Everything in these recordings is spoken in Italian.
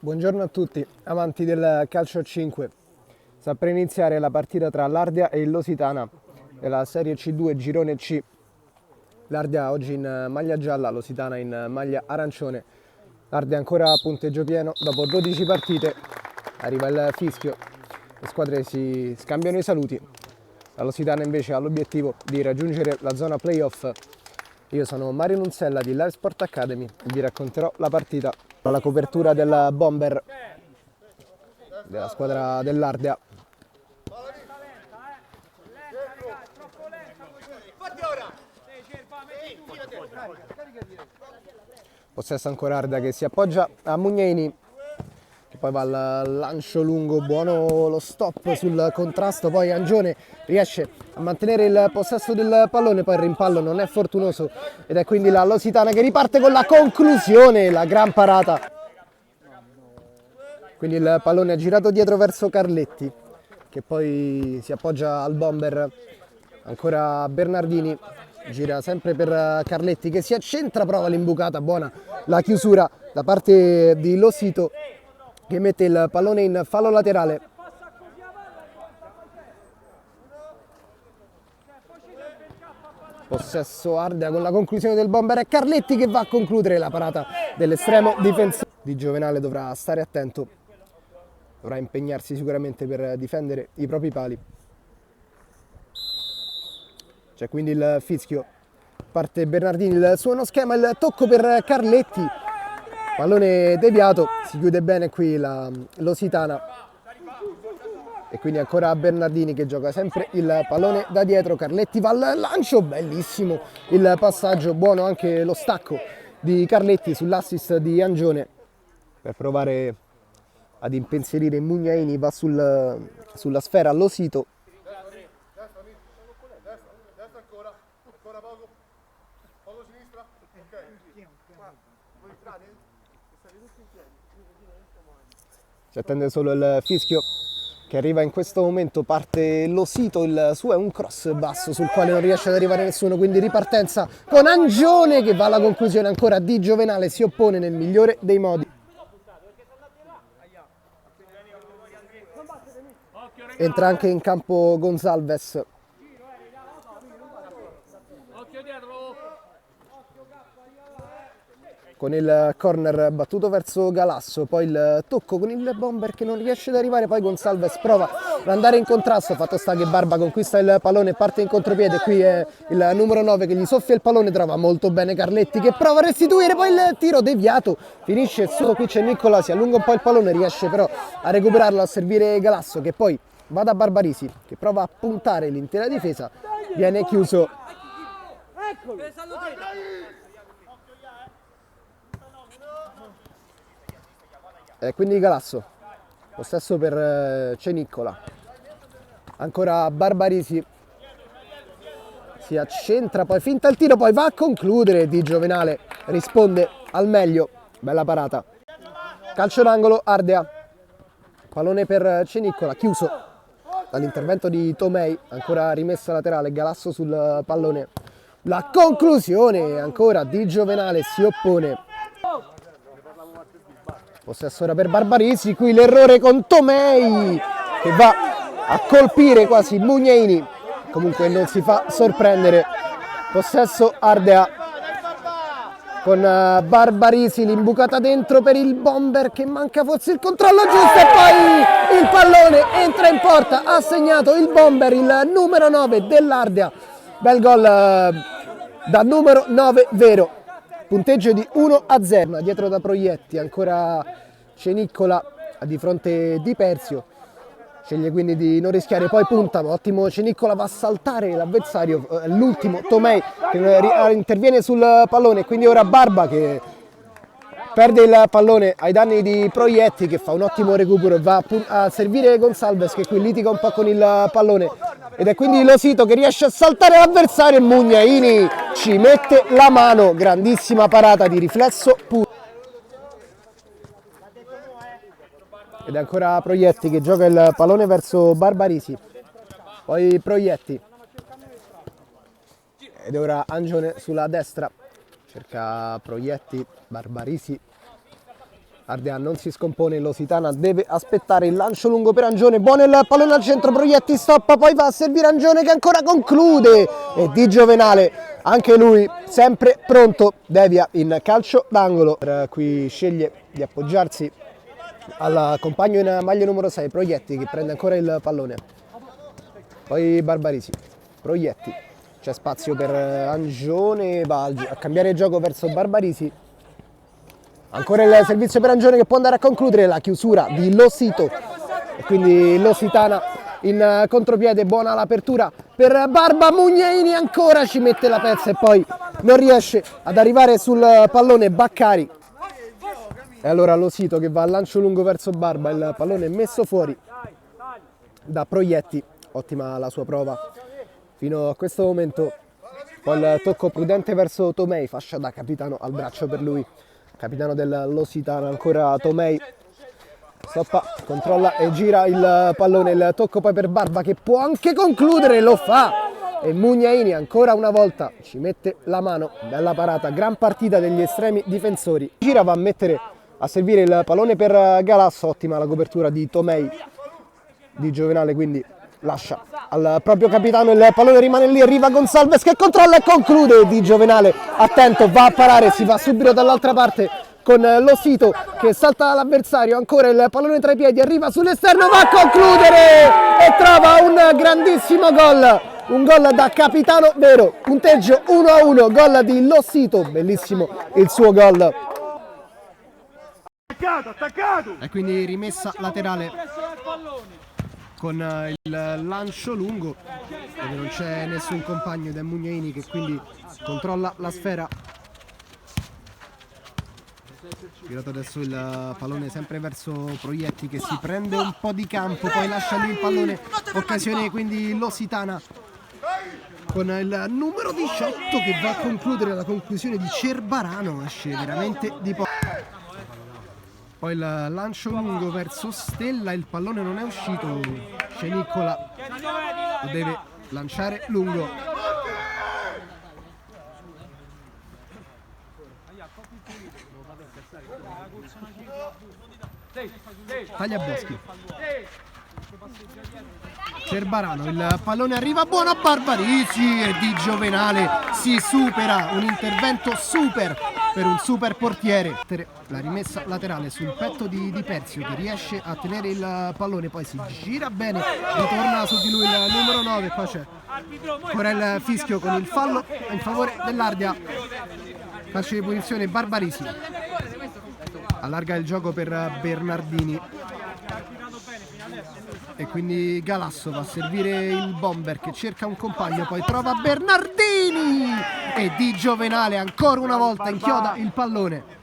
Buongiorno a tutti, amanti del calcio a 5. Sta per iniziare la partita tra l'Ardea e il Lositana della Serie C2 Girone C. L'Ardea oggi in maglia gialla, Lositana in maglia arancione. L'Ardea ancora a punteggio pieno, dopo 12 partite arriva il fischio, le squadre si scambiano i saluti. La Lositana invece ha l'obiettivo di raggiungere la zona playoff. Io sono Mario Nunzella di Live Sport Academy e vi racconterò la partita. La copertura del bomber della squadra dell'Ardea. Possesso ancora Ardea che si appoggia a Mugnaini, che poi va al lancio lungo, buono lo stop sul contrasto, poi Angione riesce a mantenere il possesso del pallone, poi il rimpallo non è fortunoso ed è quindi la Lositana che riparte con la conclusione, la gran parata. Quindi il pallone è girato dietro verso Carletti, che poi si appoggia al bomber, ancora Bernardini, gira sempre per Carletti che si accentra, prova l'imbucata, buona la chiusura da parte di Losito che mette il pallone in fallo laterale. Possesso Ardea con la conclusione del bomber, è Carletti che va a concludere la parata dell'estremo difensore. Di Giovenale dovrà stare attento, dovrà impegnarsi sicuramente per difendere i propri pali. C'è quindi il fischio, parte Bernardini, il suo schema, il tocco per Carletti, pallone deviato, si chiude bene qui la Lositana e quindi ancora Bernardini che gioca sempre il pallone da dietro. Carletti va al lancio, bellissimo il passaggio, buono anche lo stacco di Carletti sull'assist di Angione per provare ad impensierire Mugnaini, va sulla sfera Losito. Si attende solo il fischio che arriva in questo momento, parte Losito, il suo è un cross basso sul quale non riesce ad arrivare nessuno, quindi ripartenza con Angione che va alla conclusione, ancora Di Giovenale si oppone nel migliore dei modi. Entra anche in campo Gonzalez. Con il corner battuto verso Galasso, poi il tocco con il bomber che non riesce ad arrivare, poi Gonzalez prova ad andare in contrasto, fatto sta che Barba conquista il pallone e parte in contropiede, qui è il numero 9 che gli soffia il pallone, trova molto bene Carletti che prova a restituire, poi il tiro deviato, finisce solo, qui c'è Nicola, si allunga un po' il pallone, riesce però a recuperarlo, a servire Galasso che poi va da Barbarisi che prova a puntare l'intera difesa, viene chiuso. E quindi Galasso, possesso per Ceniccola, ancora Barbarisi, si accentra, poi finta il tiro, poi va a concludere Di Giovenale, risponde al meglio, bella parata. Calcio d'angolo, Ardea, pallone per Ceniccola, chiuso dall'intervento di Tomei, ancora rimessa laterale, Galasso sul pallone, la conclusione, ancora Di Giovenale si oppone. Possesso ora per Barbarisi, qui l'errore con Tomei che va a colpire quasi Mugnaini, comunque non si fa sorprendere. Possesso Ardea con Barbarisi, l'imbucata dentro per il bomber che manca forse il controllo giusto e poi il pallone entra in porta, ha segnato il bomber, il numero 9 dell'Ardea, bel gol da numero 9 vero. Punteggio di 1-0, dietro da Proietti, ancora Ceniccola di fronte di Persio, sceglie quindi di non rischiare, poi punta, ottimo Ceniccola, va a saltare l'avversario, l'ultimo Tomei che interviene sul pallone, quindi ora Barba che perde il pallone ai danni di Proietti che fa un ottimo recupero e va a servire Gonzalez che qui litiga un po' con il pallone ed è quindi Losito che riesce a saltare l'avversario e Mugnaini ci mette la mano, grandissima parata di riflesso puro. Ed è ancora Proietti che gioca il pallone verso Barbarisi, poi Proietti ed ora Angione sulla destra, cerca Proietti, Barbarisi Ardea non si scompone, Lositana deve aspettare il lancio lungo per Angione, buono il pallone al centro, Proietti stoppa, poi va a servire Angione che ancora conclude e Di Giovenale, anche lui sempre pronto, devia in calcio d'angolo. Qui sceglie di appoggiarsi al compagno in maglia numero 6, Proietti, che prende ancora il pallone, poi Barbarisi, Proietti, c'è spazio per Angione, va a cambiare gioco verso Barbarisi. Ancora il servizio per Angione che può andare a concludere, la chiusura di Losito e quindi Lositana in contropiede, buona l'apertura per Barba, Mugnaini ancora ci mette la pezza e poi non riesce ad arrivare sul pallone Baccari. E allora Losito che va al lancio lungo verso Barba, il pallone è messo fuori da Proietti, ottima la sua prova fino a questo momento. Poi il tocco prudente verso Tomei, fascia da capitano al braccio per lui. Capitano del Lositana, ancora Tomei, stoppa, controlla e gira il pallone, il tocco poi per Barba che può anche concludere, lo fa e Mugnaini ancora una volta ci mette la mano, bella parata, gran partita degli estremi difensori. Gira, va a mettere a servire il pallone per Galasso, ottima la copertura di Tomei, Di Giovenale quindi lascia al proprio capitano, il pallone rimane lì, arriva Gonsalves che controlla e conclude, Di Giovenale attento, va a parare, si va subito dall'altra parte con Losito che salta l'avversario, ancora il pallone tra i piedi, arriva sull'esterno, va a concludere e trova un grandissimo gol, un gol da capitano vero, punteggio 1-1, gol di Losito, bellissimo il suo gol. Attaccato. E quindi rimessa laterale con il lancio lungo dove non c'è nessun compagno ed è Mugnaini che quindi controlla la sfera. Girato adesso il pallone sempre verso Proietti che si prende un po' di campo, poi lascia lì il pallone, occasione quindi Lositana con il numero 18 che va a concludere la conclusione di Cerbarano, esce veramente di poco. Poi il lancio lungo verso Stella, il pallone non è uscito, Ceniccola lo deve lanciare lungo. Tagliaboschi. Cerbarano, il pallone arriva, buono a Barbarisi e Di Giovenale si supera, un intervento super per un super portiere. La rimessa laterale sul petto di Perzio che riesce a tenere il pallone, poi si gira bene, ritorna su di lui il numero 9, qua c'è ancora il fischio con il fallo in favore dell'Ardea. Calcio di punizione Barbarisi, allarga il gioco per Bernardini e quindi Galasso va a servire il bomber che cerca un compagno, poi trova Bernardini e Di Giovenale ancora una volta inchioda il pallone.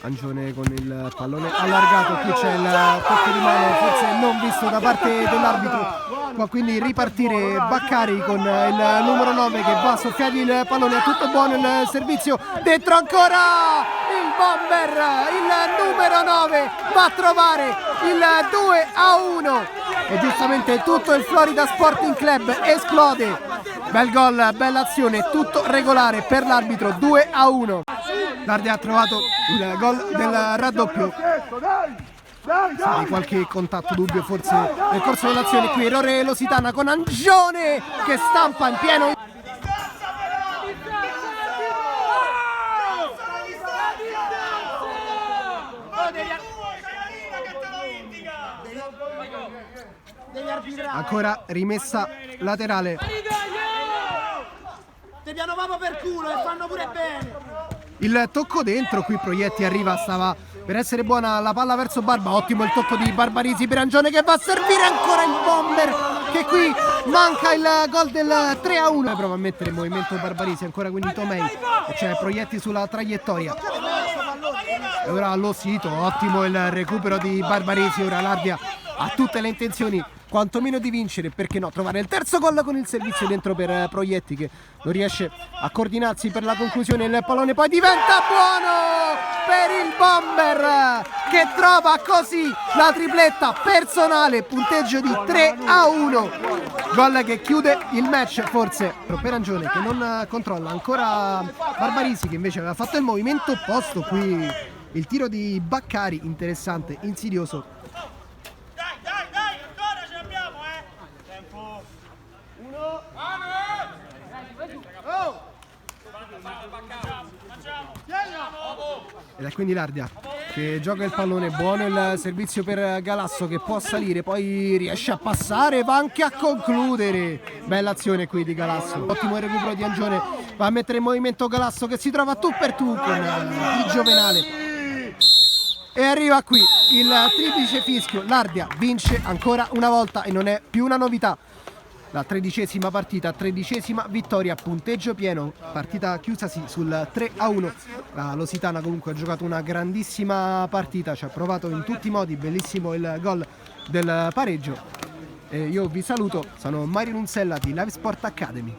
Angione con il pallone allargato, qui c'è il tocco di mano forse non visto da parte dell'arbitro, può quindi ripartire Baccari con il numero 9 che va a soffiargli il pallone, è tutto buono il servizio, dentro ancora il bomber, il numero 9 va a trovare il 2-1 e giustamente tutto il Florida Sporting Club esplode. Bel gol, bella azione, tutto regolare per l'arbitro, 2-1. L'Ardea ha trovato il gol del raddoppio. Di qualche contatto dubbio forse nel corso dell'azione, qui errore Lositana con Angione che stampa in pieno. Ancora rimessa laterale. Ti piano proprio per culo e fanno pure bene. Il tocco dentro, qui Proietti arriva, stava per essere buona la palla verso Barba, ottimo il tocco di Barbarisi per Angione che va a servire ancora il bomber che qui manca il gol del 3-1. Prova a mettere in movimento Barbarisi, ancora quindi Tomei e c'è Proietti sulla traiettoria. E ora Losito, ottimo il recupero di Barbarisi, ora l'Ardea ha tutte le intenzioni quantomeno di vincere, perché no, trovare il terzo gol con il servizio dentro per Proietti che non riesce a coordinarsi per la conclusione, il pallone poi diventa buono per il bomber che trova così la tripletta personale, punteggio di 3-1, gol che chiude il match. Forse Perangione che non controlla ancora Barbarisi, che invece aveva fatto il movimento opposto. Qui il tiro di Baccari, interessante, insidioso. Dai, ancora ce l'abbiamo, Tempo. Ed è quindi l'Ardea che gioca il pallone, buono il servizio per Galasso che può salire, poi riesce a passare, va anche a concludere. Bella azione qui di Galasso, ottimo il recupero di Angione, va a mettere in movimento Galasso che si trova tu per tu con Di Giovenale e arriva qui il triplice fischio. L'Ardea vince ancora una volta e non è più una novità. La 13ª partita, 13ª vittoria, punteggio pieno, partita chiusasi sul 3-1. La Lusitana comunque ha giocato una grandissima partita, ci ha provato in tutti i modi, bellissimo il gol del pareggio. E io vi saluto, sono Mario Nunzella di Live Sport Academy.